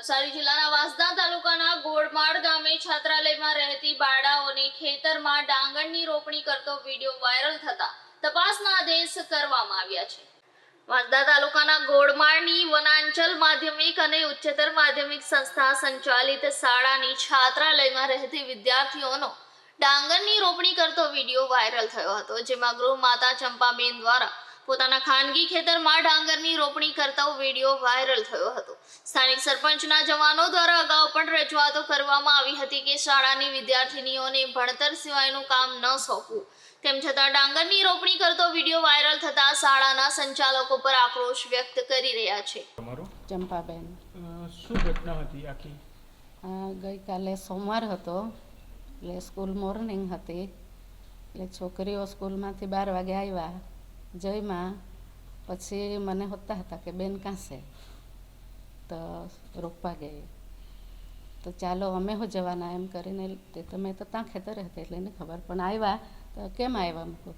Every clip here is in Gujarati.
નવસારી જિલ્લાના વાંસદા તાલુકાના ગોળમાળ ગામે છાત્રાલયમાં રહેતી બાળાઓને ખેતરમાં ડાંગરની રોપણી કરતો વિડીયો વાયરલ થતા તપાસના આદેશ કરવામાં આવ્યા છે. વાંસદા તાલુકાના ગોળમાળની વનાંચલ માધ્યમિક અને ઉચ્ચતર માધ્યમિક સંસ્થા સંચાલિત શાળાની છાત્રાલયમાં રહેતી વિદ્યાર્થીઓનો ડાંગરની રોપણી કરતો વિડીયો વાયરલ થયો હતો, જેમાં ગૃહમાતા ચંપાબેન દ્વારા પોતાના ખાનગી ખેતરમાં ડાંગરની રોપણી કરતો વિડીયો વાયરલ થયો હતો. સ્થાનિક સરપંચના જવાનો દ્વારા અગાઉ પણ રજૂઆતો કરવામાં આવી હતી કે શાળાની વિદ્યાર્થીનીઓને ભણતર સિવાયનું કામ ન સોંપવું. તેમ છતાં ડાંગરની રોપણી કરતો વિડીયો વાયરલ થતા શાળાના સંચાલકો પર આક્રોશ વ્યક્ત કરી રહ્યા છે. ચંપાબેન, શું ઘટના હતી આખી? ગઈકાલે સોમવાર હતો, એટલે સ્કૂલ મોર્નિંગ હતી, એટલે છોકરીઓ સ્કૂલમાંથી 12 વાગે આવ્યા, જઈમાં પછી મને હોતા હતા કે બેન કાં છે, તો રોપવા ગઈ. તો ચાલો અમે હો જવાના એમ કરીને તે તમે તો ત્યાં ખેતરે હતા એટલે એને ખબર, પણ આવ્યા તો કેમ આવ્યા મૂકું,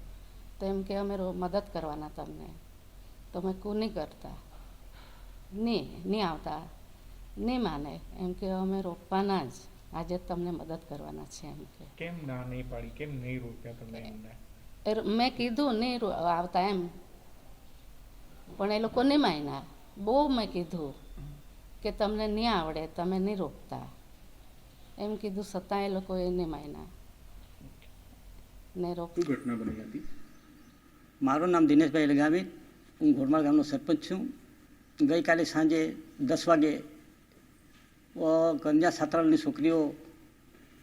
તો એમ કે અમે મદદ કરવાના તમને. તો મેં કું નહીં કરતા, નહીં આવતા, નહીં માને, એમ કે અમે રોપવાના જ, આજે તમને મદદ કરવાના છે એમ કે. કેમ ના નહીં પાડી, કેમ નહીં રોપ્યા તમે એમને? મેં કીધું નહીં આવતા એમ, પણ એ લોકો નહીં માન્યા. બહુ મેં કીધું કે તમને નહીં આવડે, તમે નહીં રોપતા એમ કીધું, છતાં એ લોકો એ નહીં માન્યા ને શું ઘટના બની હતી? મારું નામ દિનેશભાઈ લગાવી, હું ગોળમાળ ગામનો સરપંચ છું. ગઈકાલે સાંજે 10 વાગે કન્યા છાત્રાલયની છોકરીઓ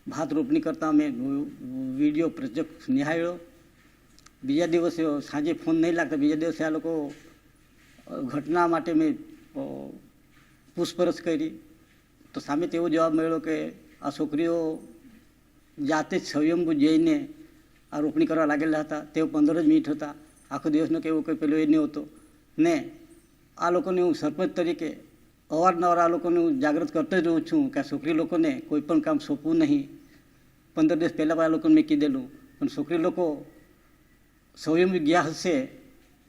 ભાત રોપણી કરતા અમે વિડીયો પ્રોજેક્ટ નિહાળ્યો. બીજા દિવસે સાંજે ફોન નહીં લાગતા, બીજા દિવસે આ લોકો ઘટના માટે મેં પૂછપરછ કરી, તો સામે તેવો જવાબ મળ્યો કે આ છોકરીઓ જાતે જ સ્વયંભૂ જઈને આ રોપણી કરવા લાગેલા હતા. તેઓ 15 જ મિનિટ હતા, આખો દિવસનો કેવો કંઈ પેલો એ નહીં હતો. ને આ લોકોને હું સરપંચ તરીકે અવારનવાર આ લોકોને હું જાગૃત કરતો જ રહું છું કે આ છોકરી લોકોને કોઈ પણ કામ સોંપવું નહીં. 15 દિવસ પહેલાં આ લોકોને મેં કીધેલું, પણ છોકરી લોકો સ્વયંભૂ ગયા હશે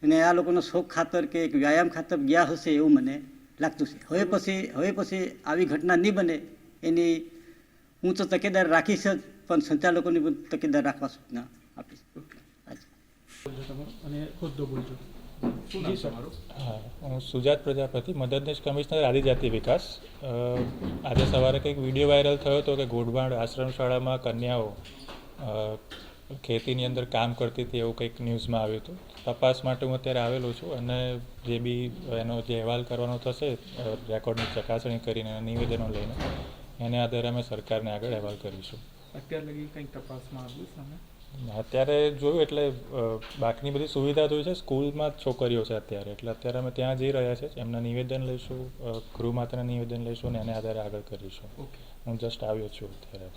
અને આ લોકોનો શોખ ખાતર કે એક વ્યાયામ ખાતર ગયા હશે એવું મને લાગતું છે. હવે પછી આવી ઘટના નહીં બને એની હું તો તકેદાર રાખીશ જ, પણ સંચાલકોની પણ તકેદાર રાખવા સૂચના આપીશ. અને હોદ્દો બોલજો. હા, હું સુજાત પ્રજાપતિ, મદદનીશ કમિશનર આદિજાતિ વિકાસ. આજે સવારે કંઈક વિડીયો વાયરલ થયો હતો કે ગોળમાળ આશ્રમ શાળામાં કન્યાઓ ખેતીની અંદર કામ કરતી હતી, એવું કંઈક ન્યૂઝમાં આવ્યું હતું. તપાસ માટે હું અત્યારે આવેલો છું અને જે બી એનો જે અહેવાલ કરવાનો થશે, રેકોર્ડની ચકાસણી કરીને એના નિવેદનો લઈને એને આધારે અમે સરકારને આગળ અહેવાલ કરીશું. અત્યાર લગી કંઈક તપાસમાં આવ્યું સામે? અત્યારે જોયું એટલે બાકીની બધી સુવિધા જોઈ છે, સ્કૂલમાં જ છોકરીઓ છે અત્યારે, એટલે અત્યારે અમે ત્યાં જઈ રહ્યા છે, એમના નિવેદન લઈશું, ગૃહમાતાના નિવેદન લઈશું અને એને આધારે આગળ કરીશું. હું જસ્ટ આવ્યો છું અત્યારે.